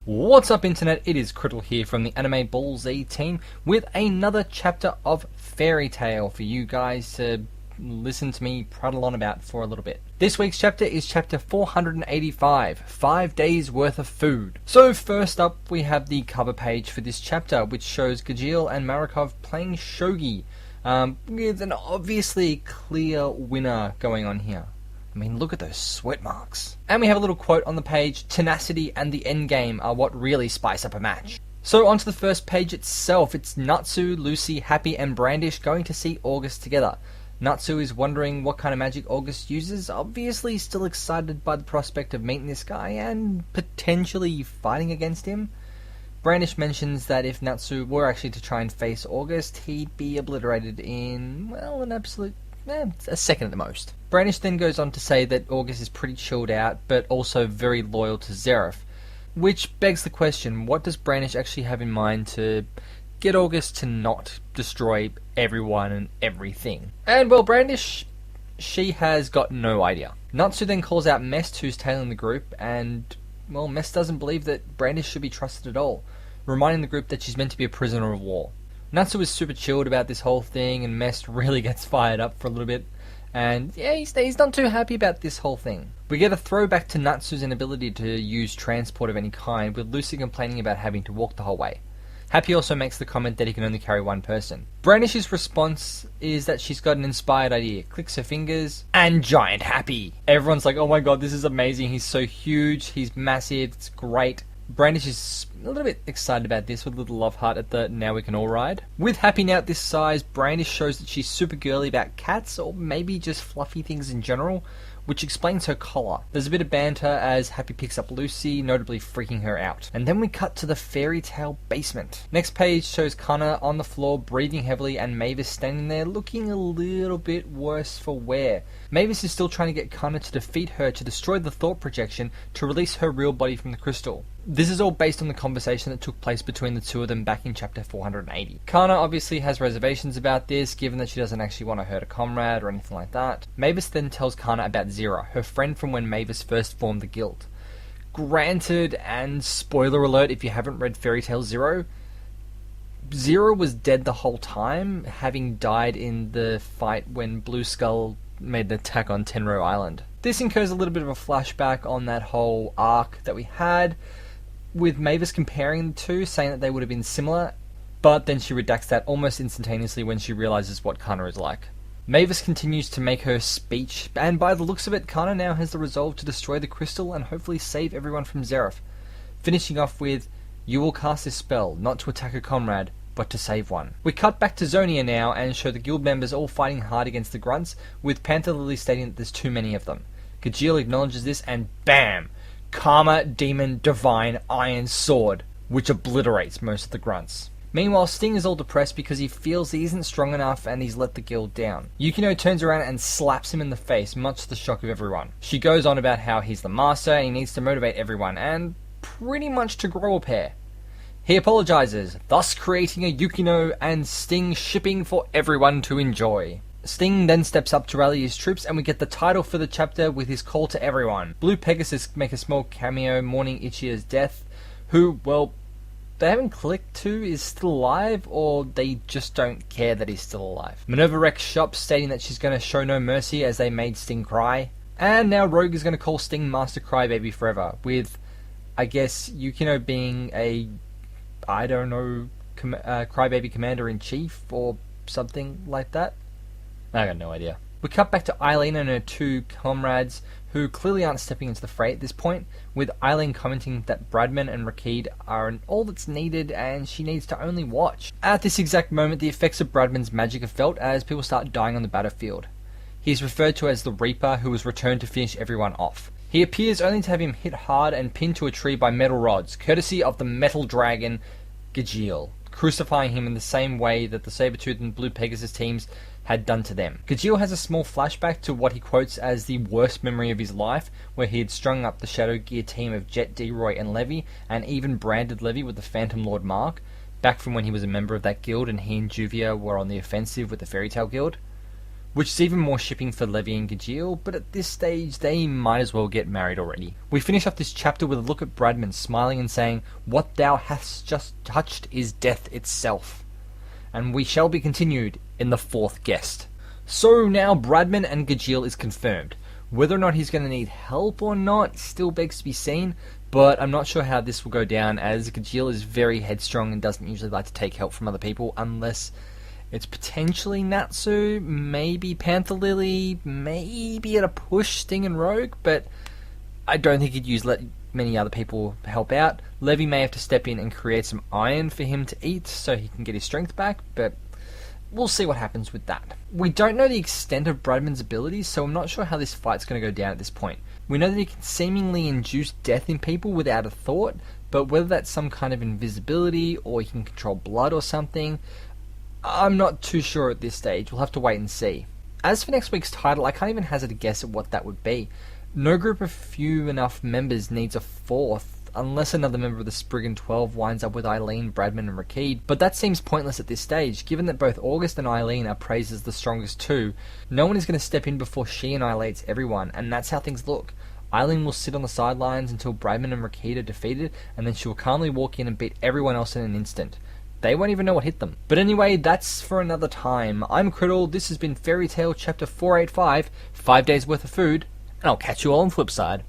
What's up internet, it is Criddle here from the AnimeBallZ team with another chapter of Fairy Tail for you guys to listen to me prattle on about for a little bit. This week's chapter is chapter 485, 5 days worth of food. So first up we have the cover page for this chapter, which shows Gajeel and Marikov playing shogi, with an obviously clear winner going on here. I mean, look at those sweat marks. And we have a little quote on the page: tenacity and the endgame are what really spice up a match. So onto the first page itself. It's Natsu, Lucy, Happy and Brandish going to see August together. Natsu is wondering what kind of magic August uses, obviously still excited by the prospect of meeting this guy and potentially fighting against him. Brandish mentions that if Natsu were actually to try and face August, he'd be obliterated in, well, an absolute a second at the most. Brandish then goes on to say that August is pretty chilled out, but also very loyal to Zeref. Which begs the question, what does Brandish actually have in mind to get August to not destroy everyone and everything? And well, Brandish, she has got no idea. Natsu then calls out Mest, who's tailing the group, and well, Mest doesn't believe that Brandish should be trusted at all, reminding the group that she's meant to be a prisoner of war. Natsu is super chilled about this whole thing, and Mest really gets fired up for a little bit. And yeah, he's not too happy about this whole thing. We get a throwback to Natsu's inability to use transport of any kind, with Lucy complaining about having to walk the whole way. Happy also makes the comment that he can only carry one person. Brandish's response is that she's got an inspired idea, clicks her fingers, and giant Happy! Everyone's like, oh my god, this is amazing, he's so huge, he's massive, it's great. Brandish is a little bit excited about this with a little love heart at the now we can all ride. With Happy now at this size, Brandish shows that she's super girly about cats, or maybe just fluffy things in general, which explains her collar. There's a bit of banter as Happy picks up Lucy, notably freaking her out. And then we cut to the Fairy Tail basement. Next page shows Kana on the floor, breathing heavily, and Mavis standing there looking a little bit worse for wear. Mavis is still trying to get Kana to defeat her to destroy the thought projection to release her real body from the crystal. This is all based on the conversation that took place between the two of them back in chapter 480. Kana obviously has reservations about this, given that she doesn't actually want to hurt a comrade or anything like that. Mavis then tells Kana about Zera, her friend from when Mavis first formed the guild. Granted, and spoiler alert if you haven't read Fairy Tail Zero, Zera was dead the whole time, having died in the fight when Blue Skull made an attack on Tenro Island. This incurs a little bit of a flashback on that whole arc that we had, with Mavis comparing the two, saying that they would have been similar, but then she redacts that almost instantaneously when she realizes what Kana is like. Mavis continues to make her speech, and by the looks of it, Kana now has the resolve to destroy the crystal and hopefully save everyone from Zeref, finishing off with, "You will cast this spell, not to attack a comrade, but to save one." We cut back to Zonia now and show the guild members all fighting hard against the grunts, with Panther Lily stating that there's too many of them. Gajeel acknowledges this and BAM! Karma Demon Divine Iron Sword, which obliterates most of the grunts. Meanwhile, Sting is all depressed because he feels he isn't strong enough and he's let the guild down. Yukino turns around and slaps him in the face, much to the shock of everyone. She goes on about how he's the master and he needs to motivate everyone, and pretty much to grow a pair. He apologizes, thus creating a Yukino and Sting shipping for everyone to enjoy. Sting then steps up to rally his troops, and we get the title for the chapter with his call to everyone. Blue Pegasus make a small cameo mourning Ichia's death, who, well, they haven't clicked to is still alive, or they just don't care that he's still alive. Minerva Rex shops, stating that she's going to show no mercy as they made Sting cry. And now Rogue is going to call Sting Master Crybaby forever, with, I guess, Yukino being a, I don't know, Crybaby Commander-in-Chief, or something like that. I got no idea. We cut back to Eileen and her two comrades, who clearly aren't stepping into the fray at this point, with Eileen commenting that Bradman and Rakid are all that's needed and she needs to only watch. At this exact moment, the effects of Bradman's magic are felt as people start dying on the battlefield. He is referred to as the Reaper, who was returned to finish everyone off. He appears only to have him hit hard and pinned to a tree by metal rods, courtesy of the metal dragon Gajeel, crucifying him in the same way that the Sabretooth and Blue Pegasus teams had done to them. Gajeel has a small flashback to what he quotes as the worst memory of his life, where he had strung up the Shadow Gear team of Jet, D-Roy and Levy, and even branded Levy with the Phantom Lord mark, back from when he was a member of that guild and he and Juvia were on the offensive with the Fairy Tail Guild. which is even more shipping for Levi and Gajeel, but at this stage they might as well get married already. We finish off this chapter with a look at Bradman smiling and saying, "What thou hast just touched is death itself." And we shall be continued in the fourth guest. So now Bradman and Gajeel is confirmed. Whether or not he's going to need help or not still begs to be seen, but I'm not sure how this will go down, as Gajeel is very headstrong and doesn't usually like to take help from other people unless it's potentially Natsu, maybe Panther Lily, maybe at a push Sting and Rogue, but I don't think he'd use many other people help out. Levi may have to step in and create some iron for him to eat so he can get his strength back, but we'll see what happens with that. We don't know the extent of Bradman's abilities, so I'm not sure how this fight's going to go down at this point. We know that he can seemingly induce death in people without a thought, but whether that's some kind of invisibility or he can control blood or something, I'm not too sure at this stage. We'll have to wait and see. As for next week's title, I can't even hazard a guess at what that would be. No group of few enough members needs a fourth, unless another member of the Spriggan 12 winds up with Eileen, Bradman and Rakid, but that seems pointless at this stage, given that both August and Eileen are praised as the strongest too. No one is going to step in before she annihilates everyone, and that's how things look. Eileen will sit on the sidelines until Bradman and Rakid are defeated, and then she will calmly walk in and beat everyone else in an instant. They won't even know what hit them. But anyway, that's for another time. I'm Criddle, this has been Fairy Tail Chapter 485, 5 days worth of food, and I'll catch you all on the flip side.